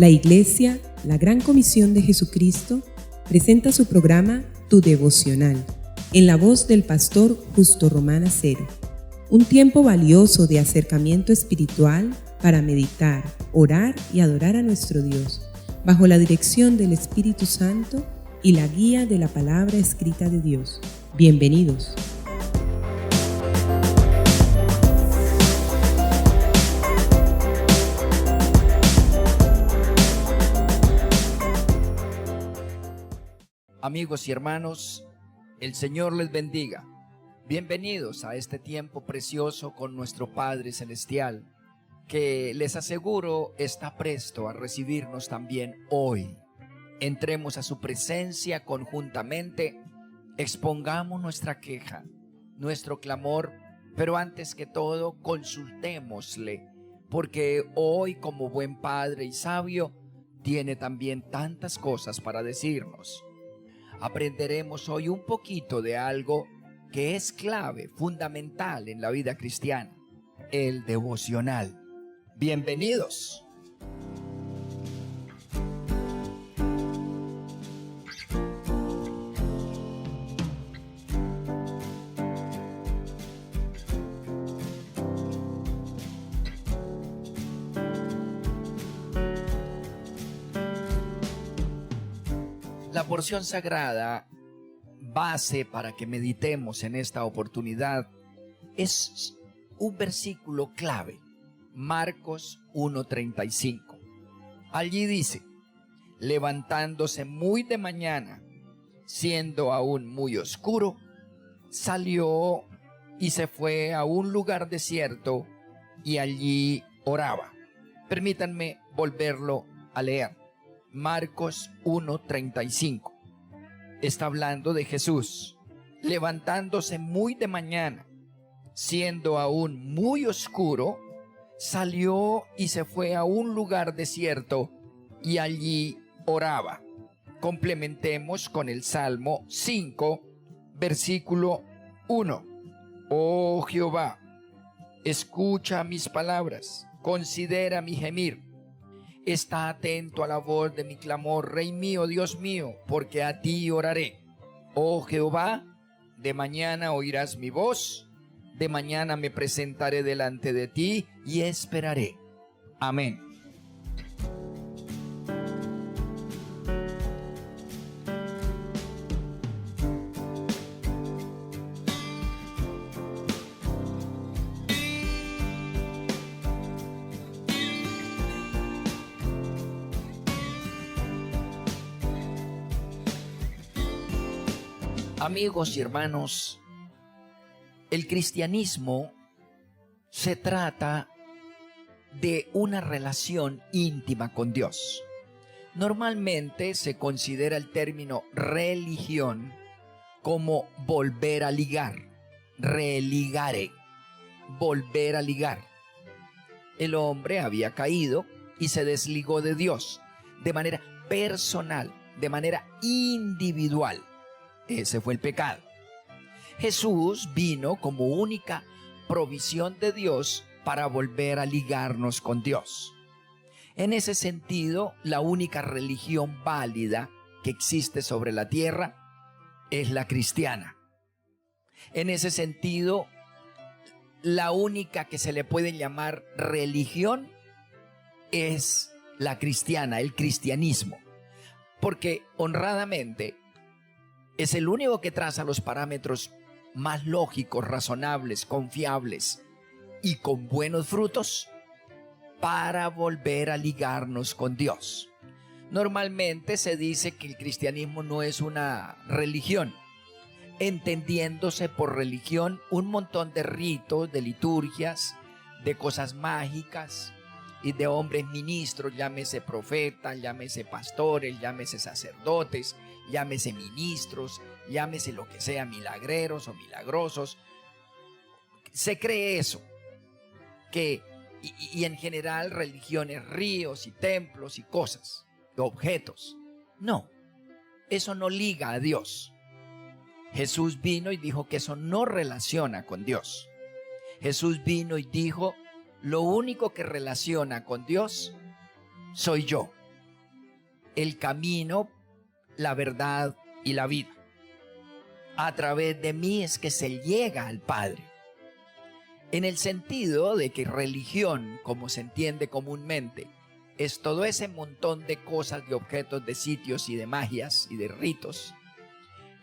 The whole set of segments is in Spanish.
La Iglesia, la Gran Comisión de Jesucristo, presenta su programa Tu Devocional, en la voz del pastor Justo Román Acero. Un tiempo valioso de acercamiento espiritual para meditar, orar y adorar a nuestro Dios, bajo la dirección del Espíritu Santo y la guía de la palabra escrita de Dios. Bienvenidos. Amigos y hermanos, el Señor les bendiga. Bienvenidos a este tiempo precioso con nuestro Padre Celestial, que les aseguro está presto a recibirnos también hoy. Entremos a su presencia conjuntamente, expongamos nuestra queja, nuestro clamor, pero antes que todo consultémosle, porque hoy, como buen Padre y sabio, tiene también tantas cosas para decirnos. Aprenderemos hoy un poquito de algo que es clave, fundamental en la vida cristiana, el devocional. Bienvenidos. La porción sagrada, base para que meditemos en esta oportunidad, es un versículo clave, Marcos 1:35. Allí dice: levantándose muy de mañana, siendo aún muy oscuro, salió y se fue a un lugar desierto y allí oraba. Permítanme volverlo a leer. Marcos 1:35. Está hablando de Jesús, levantándose muy de mañana, siendo aún muy oscuro, salió y se fue a un lugar desierto y allí oraba. Complementemos con el Salmo 5, versículo 1. Oh Jehová, escucha mis palabras, considera mi gemir. Está atento a la voz de mi clamor, Rey mío, Dios mío, porque a ti oraré. Oh Jehová, de mañana oirás mi voz, de mañana me presentaré delante de ti y esperaré. Amén. Amigos y hermanos, el cristianismo se trata de una relación íntima con Dios. Normalmente se considera el término religión como volver a ligar, religare, volver a ligar. El hombre había caído y se desligó de Dios de manera personal, de manera individual. Ese fue el pecado. Jesús vino como única provisión de Dios para volver a ligarnos con Dios. En ese sentido, la única religión válida que existe sobre la tierra es la cristiana. En ese sentido, la única que se le puede llamar religión es la cristiana, el cristianismo. Porque honradamente es el único que traza los parámetros más lógicos, razonables, confiables y con buenos frutos para volver a ligarnos con Dios. Normalmente se dice que el cristianismo no es una religión, entendiéndose por religión un montón de ritos, de liturgias, de cosas mágicas y de hombres ministros, llámese profetas, llámese pastores, llámese sacerdotes, llámese ministros, llámese lo que sea, milagreros o milagrosos. Se cree eso, y en general religiones, ríos y templos y cosas, objetos. No, eso no liga a Dios. Jesús vino y dijo que eso no relaciona con Dios. Jesús vino y dijo: lo único que relaciona con Dios soy yo. el camino, la verdad y la vida. A través de mí es que se llega al Padre. En el sentido de que religión, como se entiende comúnmente, es todo ese montón de cosas, de objetos, de sitios y de magias y de ritos.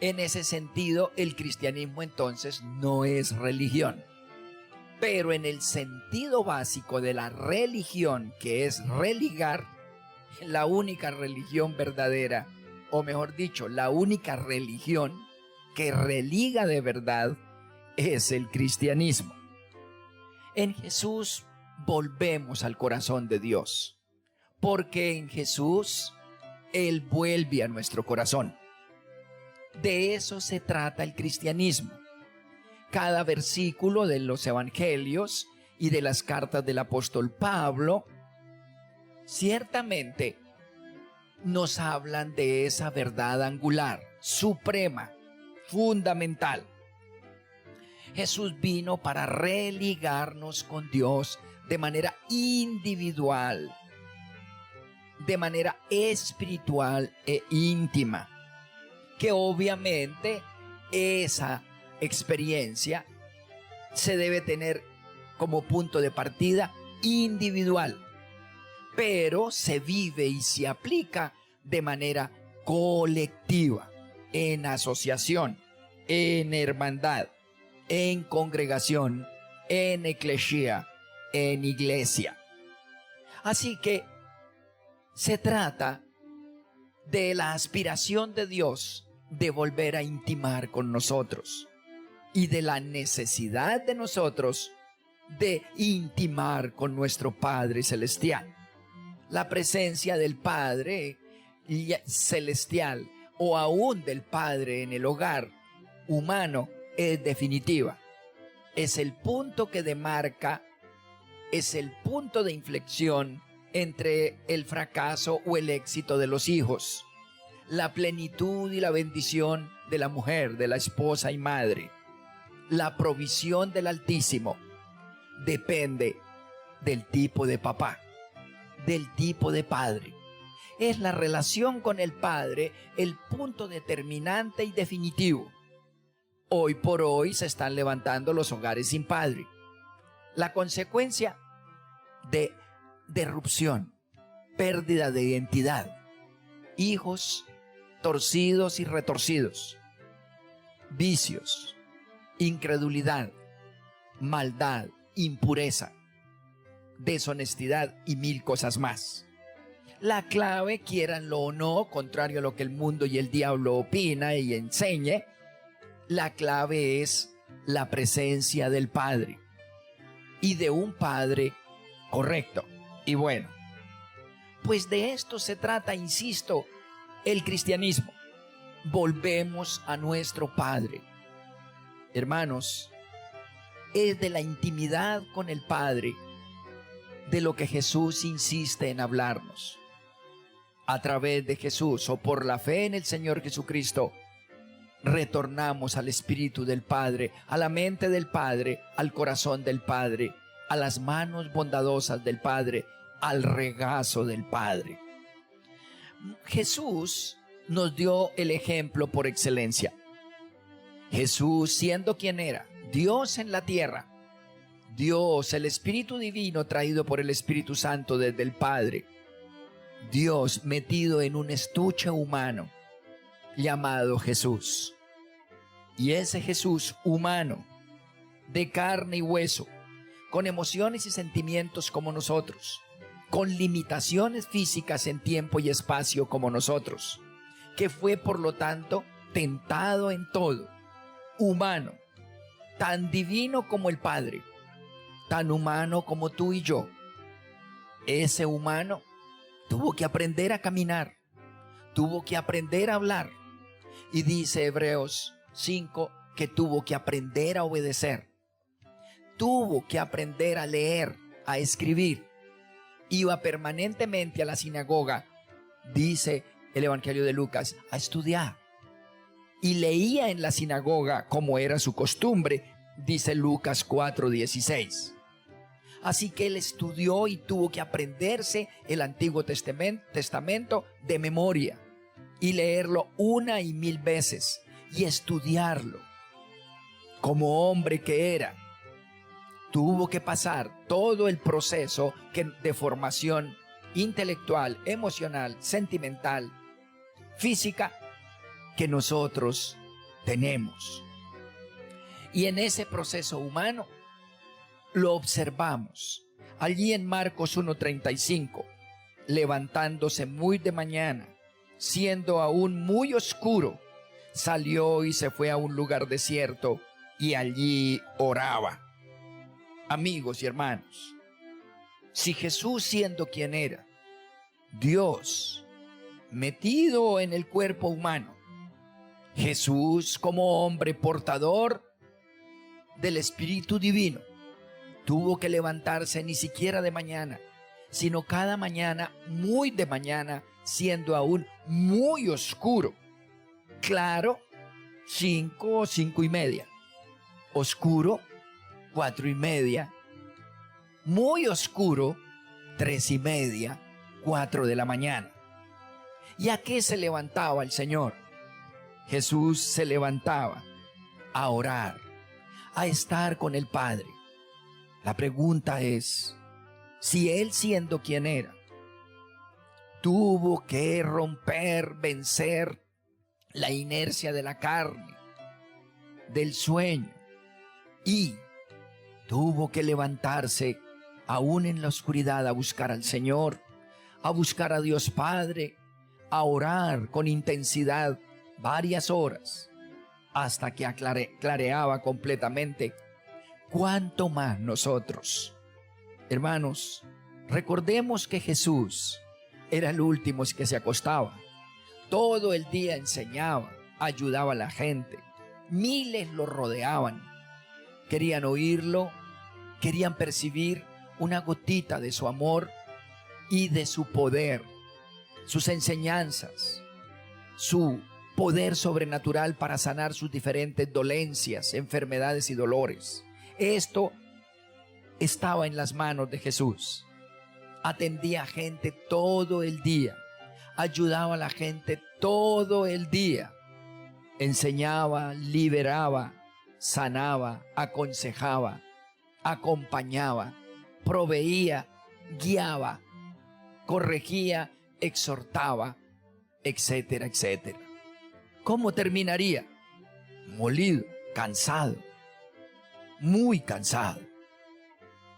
En ese sentido, el cristianismo entonces no es religión. Pero en el sentido básico de la religión, que es religar, la única religión verdadera, o mejor dicho, la única religión que religa de verdad, es el cristianismo. En Jesús volvemos al corazón de Dios, porque en Jesús Él vuelve a nuestro corazón. De eso se trata el cristianismo. Cada versículo de los evangelios y de las cartas del apóstol Pablo ciertamente nos hablan de esa verdad angular, suprema, fundamental. Jesús vino para religarnos con Dios de manera individual, de manera espiritual e íntima, que obviamente esa experiencia se debe tener como punto de partida individual, pero se vive y se aplica de manera colectiva, en asociación, en hermandad, en congregación, en eclesía, en iglesia. Así que se trata de la aspiración de Dios de volver a intimar con nosotros y de la necesidad de nosotros de intimar con nuestro Padre Celestial. La presencia del Padre Celestial o aún del Padre en el hogar humano es definitiva. Es el punto que demarca, es el punto de inflexión entre el fracaso o el éxito de los hijos, la plenitud y la bendición de la mujer, de la esposa y madre. La provisión del Altísimo depende del tipo de papá, del tipo de padre. Es la relación con el Padre el punto determinante y definitivo. Hoy por hoy se están levantando los hogares sin padre. La consecuencia de disrupción, pérdida de identidad, hijos torcidos y retorcidos, vicios, incredulidad, maldad, impureza, deshonestidad y mil cosas más. La clave, quieranlo o no, contrario a lo que el mundo y el diablo opina y enseñe, la clave es la presencia del Padre y de un Padre correcto y bueno. Pues de esto se trata, insisto, el cristianismo. Volvemos a nuestro Padre. Hermanos, es de la intimidad con el Padre de lo que Jesús insiste en hablarnos. A través de Jesús o por la fe en el Señor Jesucristo, retornamos al Espíritu del Padre, a la mente del Padre, al corazón del Padre, a las manos bondadosas del Padre, al regazo del Padre. Jesús nos dio el ejemplo por excelencia. Jesús, siendo quien era, Dios en la tierra, Dios, el Espíritu Divino traído por el Espíritu Santo desde el Padre, Dios metido en un estuche humano llamado Jesús. Y ese Jesús humano, de carne y hueso, con emociones y sentimientos como nosotros, con limitaciones físicas en tiempo y espacio como nosotros, que fue por lo tanto tentado en todo, humano, tan divino como el Padre, tan humano como tú y yo. Ese humano tuvo que aprender a caminar, tuvo que aprender a hablar, y dice Hebreos 5 que tuvo que aprender a obedecer, tuvo que aprender a leer, a escribir. Iba permanentemente a la sinagoga, dice el Evangelio de Lucas, a estudiar, y leía en la sinagoga como era su costumbre, dice Lucas 4:16. Así que él estudió y tuvo que aprenderse el Antiguo Testamento de memoria y leerlo 1 y 1000 veces y estudiarlo. Como hombre que era, tuvo que pasar todo el proceso de formación intelectual, emocional, sentimental, física que nosotros tenemos. Y en ese proceso humano lo observamos allí en Marcos 1:35, levantándose muy de mañana, siendo aún muy oscuro, salió y se fue a un lugar desierto y allí oraba. Amigos y hermanos, si Jesús, siendo quien era, Dios metido en el cuerpo humano, Jesús como hombre portador del Espíritu Divino, tuvo que levantarse ni siquiera de mañana, sino cada mañana, muy de mañana, siendo aún muy oscuro. Claro, 5 o 5:30. Oscuro, 4:30. Muy oscuro, 3:30, 4 de la mañana. ¿Y a qué se levantaba el Señor? Jesús se levantaba a orar, a estar con el Padre. La pregunta es, si Él, siendo quien era, tuvo que romper, vencer la inercia de la carne, del sueño, y tuvo que levantarse aún en la oscuridad a buscar al Señor, a buscar a Dios Padre, a orar con intensidad varias horas hasta que clareaba completamente. ¿Cuánto más nosotros? Hermanos, recordemos que Jesús era el último que se acostaba. Todo el día enseñaba, ayudaba a la gente. Miles lo rodeaban. Querían oírlo, querían percibir una gotita de su amor y de su poder, sus enseñanzas, su poder sobrenatural para sanar sus diferentes dolencias, enfermedades y dolores. Esto estaba en las manos de Jesús. Atendía a gente todo el día, ayudaba a la gente todo el día, enseñaba, liberaba, sanaba, aconsejaba, acompañaba, proveía, guiaba, corregía, exhortaba, etcétera, etcétera. ¿Cómo terminaría? Molido, cansado, muy cansado.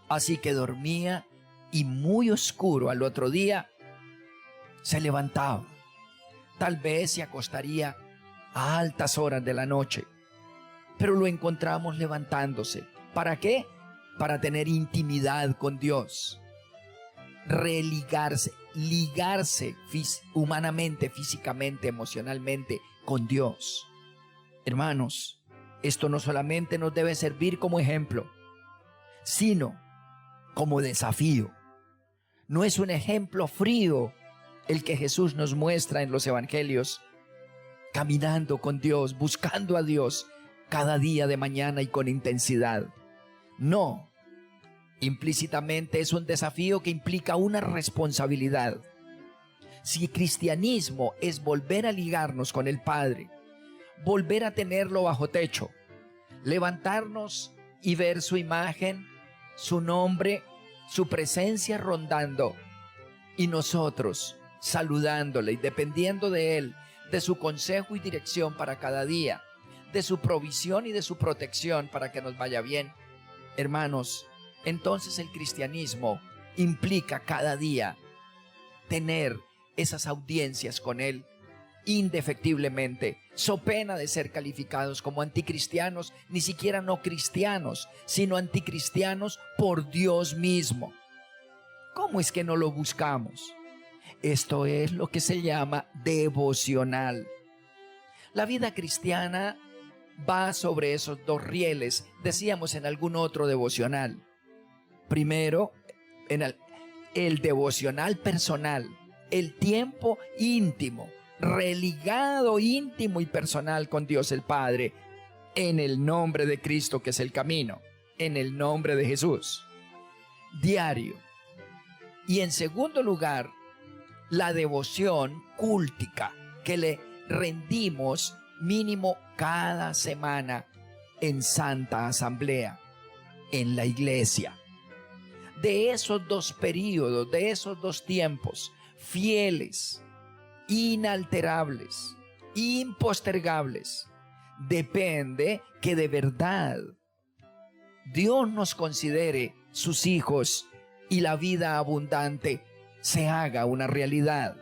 Así que dormía y muy oscuro al otro día se levantaba. Tal vez se acostaría a altas horas de la noche, pero lo encontramos levantándose. ¿Para qué? Para tener intimidad con Dios, religarse, ligarse humanamente, físicamente, emocionalmente con Dios. Hermanos, esto no solamente nos debe servir como ejemplo, sino como desafío. No es un ejemplo frío el que Jesús nos muestra en los evangelios, caminando con Dios, buscando a Dios cada día de mañana y con intensidad. No, implícitamente es un desafío que implica una responsabilidad. Si cristianismo es volver a ligarnos con el Padre, volver a tenerlo bajo techo, levantarnos y ver su imagen, su nombre, su presencia rondando, y nosotros saludándole y dependiendo de Él, de su consejo y dirección para cada día, de su provisión y de su protección para que nos vaya bien. Hermanos, entonces el cristianismo implica cada día tener esas audiencias con Él indefectiblemente, so pena de ser calificados como anticristianos, ni siquiera no cristianos, sino anticristianos por Dios mismo. ¿Cómo es que no lo buscamos? Esto es lo que se llama devocional. La vida cristiana va sobre esos dos rieles, decíamos en algún otro devocional. Primero, en el devocional personal, el tiempo íntimo, religado íntimo y personal con Dios el Padre, en el nombre de Cristo, que es el camino, en el nombre de Jesús. diario. Y en segundo lugar, la devoción cúltica que le rendimos mínimo cada semana en Santa Asamblea, en la iglesia. De esos dos periodos, de esos dos tiempos, fieles, inalterables, impostergables, depende que de verdad Dios nos considere sus hijos y la vida abundante se haga una realidad.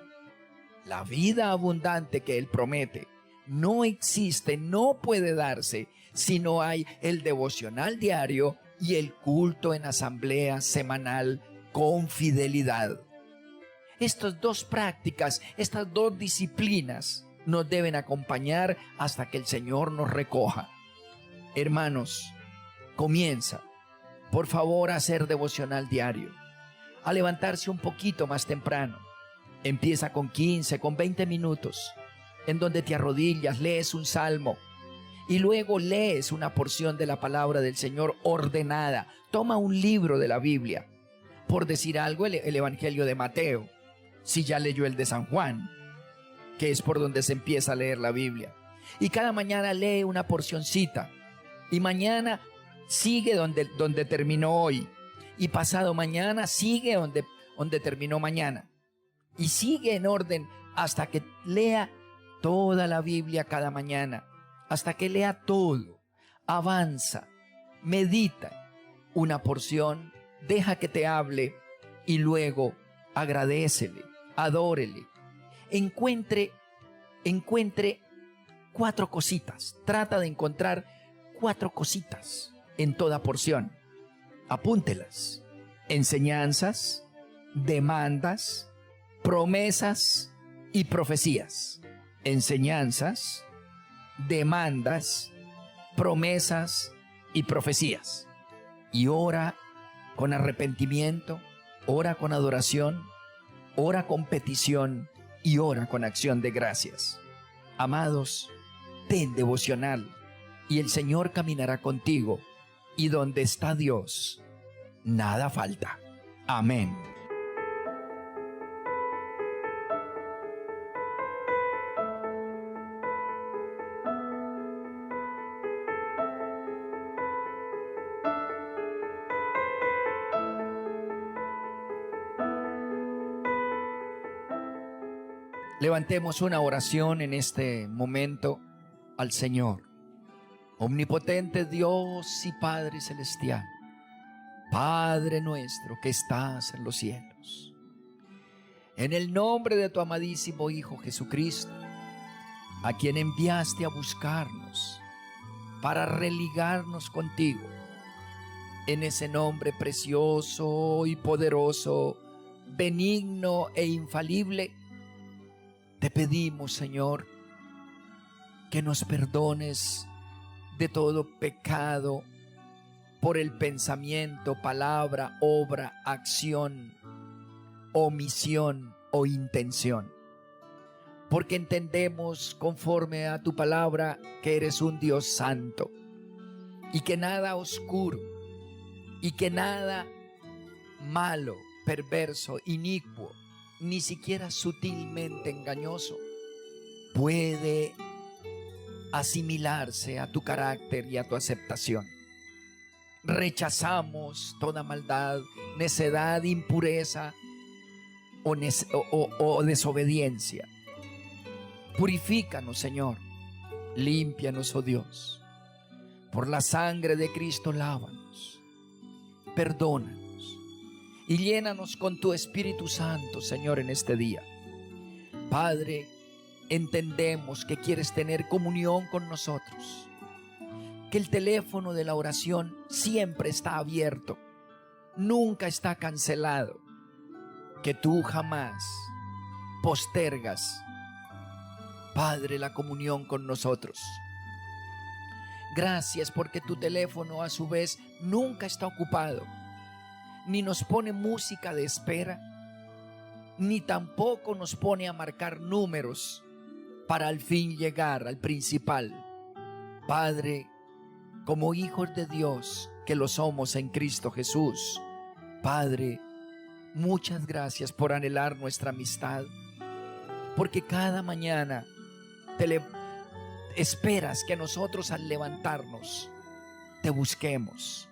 La vida abundante que Él promete no existe, no puede darse si no hay el devocional diario y el culto en asamblea semanal con fidelidad. Estas dos prácticas, estas dos disciplinas nos deben acompañar hasta que el Señor nos recoja. Hermanos, comienza, por favor, a hacer devocional diario, a levantarse un poquito más temprano. Empieza con 15, con 20 minutos, en donde te arrodillas, lees un salmo y luego lees una porción de la palabra del Señor ordenada. Toma un libro de la Biblia, por decir algo, el Evangelio de Mateo, si ya leyó el de San Juan, que es por donde se empieza a leer la Biblia. Y cada mañana lee una porcioncita, y mañana sigue donde terminó hoy, y pasado mañana sigue donde terminó mañana, y sigue en orden hasta que lea toda la Biblia cada mañana, hasta que lea todo. Avanza, medita una porción, deja que te hable y luego agradécele, adórele. Encuentre 4 cositas. Trata de encontrar 4 cositas en toda porción. Apúntelas. Enseñanzas, demandas, promesas y profecías. Enseñanzas, demandas, promesas y profecías. Y ora con arrepentimiento, ora con adoración, ora con petición y ora con acción de gracias. Amados, ten devocional y el Señor caminará contigo, y donde está Dios, nada falta. Amén. Levantemos una oración en este momento al Señor. Omnipotente Dios y Padre Celestial, Padre nuestro que estás en los cielos, en el nombre de tu amadísimo Hijo Jesucristo, a quien enviaste a buscarnos para religarnos contigo, en ese nombre precioso y poderoso, benigno e infalible, te pedimos, Señor, que nos perdones de todo pecado por el pensamiento, palabra, obra, acción, omisión o intención. Porque entendemos, conforme a tu palabra, que eres un Dios santo y que nada oscuro y que nada malo, perverso, inicuo, ni siquiera sutilmente engañoso puede asimilarse a tu carácter y a tu aceptación. Rechazamos toda maldad, necedad, impureza o desobediencia. Purifícanos, Señor. Límpianos, oh Dios. Por la sangre de Cristo, lávanos. Perdónanos. Y llénanos con tu Espíritu Santo, Señor, en este día. Padre, entendemos que quieres tener comunión con nosotros, que el teléfono de la oración siempre está abierto, nunca está cancelado, que tú jamás postergas, Padre, la comunión con nosotros. Gracias porque tu teléfono a su vez nunca está ocupado, ni nos pone música de espera, ni tampoco nos pone a marcar números para al fin llegar al principal. Padre, como hijos de Dios que lo somos en Cristo Jesús, Padre, muchas gracias por anhelar nuestra amistad, porque cada mañana esperas que nosotros al levantarnos te busquemos.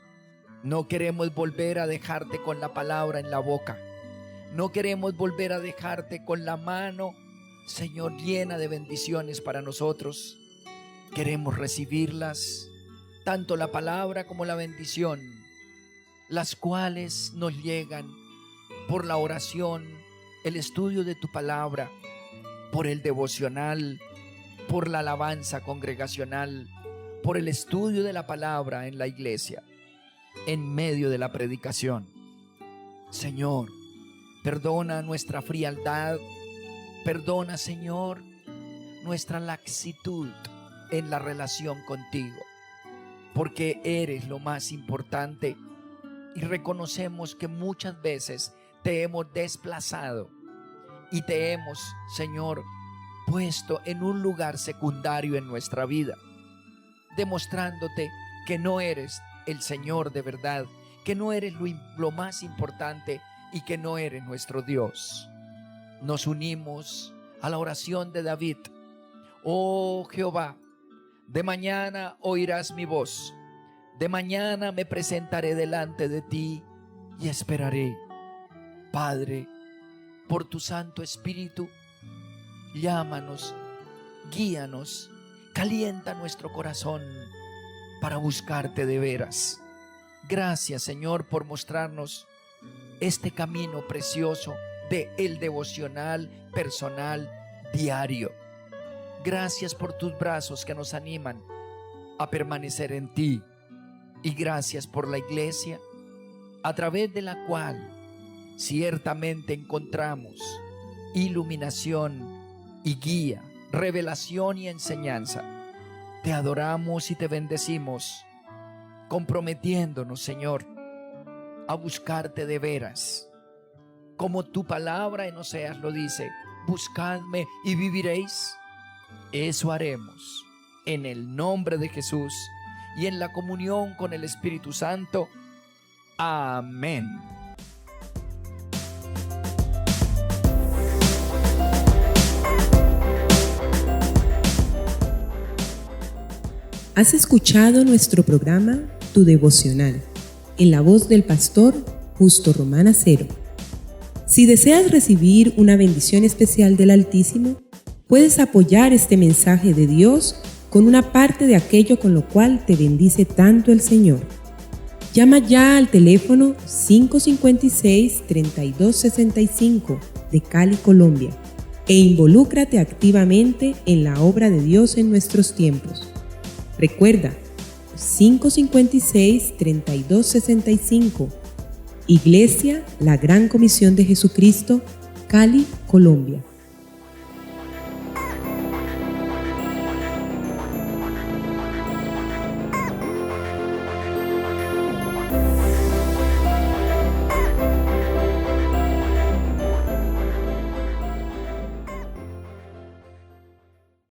No queremos volver a dejarte con la palabra en la boca. No queremos volver a dejarte con la mano, Señor, llena de bendiciones para nosotros. Queremos recibirlas, tanto la palabra como la bendición, las cuales nos llegan por la oración, el estudio de tu palabra, por el devocional, por la alabanza congregacional, por el estudio de la palabra en la iglesia, en medio de la predicación. Señor, perdona nuestra frialdad, perdona, Señor, nuestra laxitud en la relación contigo, porque eres lo más importante y reconocemos que muchas veces te hemos desplazado y te hemos, Señor, puesto en un lugar secundario en nuestra vida, demostrándote que no eres el Señor de verdad, que no eres lo más importante y que no eres nuestro Dios. Nos unimos a la oración de David. Oh Jehová, de mañana oirás mi voz, de mañana me presentaré delante de ti y esperaré. Padre, por tu Santo Espíritu, llámanos, guíanos, calienta nuestro corazón para buscarte de veras. Gracias, Señor, por mostrarnos este camino precioso de el devocional personal diario. Gracias por tus brazos que nos animan a permanecer en ti. Y gracias por la iglesia, a través de la cual ciertamente encontramos iluminación y guía, revelación y enseñanza. Te adoramos y te bendecimos, comprometiéndonos, Señor, a buscarte de veras. Como tu palabra en Oseas lo dice, buscadme y viviréis. Eso haremos en el nombre de Jesús y en la comunión con el Espíritu Santo. Amén. Has escuchado nuestro programa Tu Devocional, en la voz del pastor Justo Román Acero. Si deseas recibir una bendición especial del Altísimo, puedes apoyar este mensaje de Dios con una parte de aquello con lo cual te bendice tanto el Señor. Llama ya al teléfono 556-3265 de Cali, Colombia, e involúcrate activamente en la obra de Dios en nuestros tiempos. Recuerda, 556-3265, Iglesia La Gran Comisión de Jesucristo, Cali, Colombia.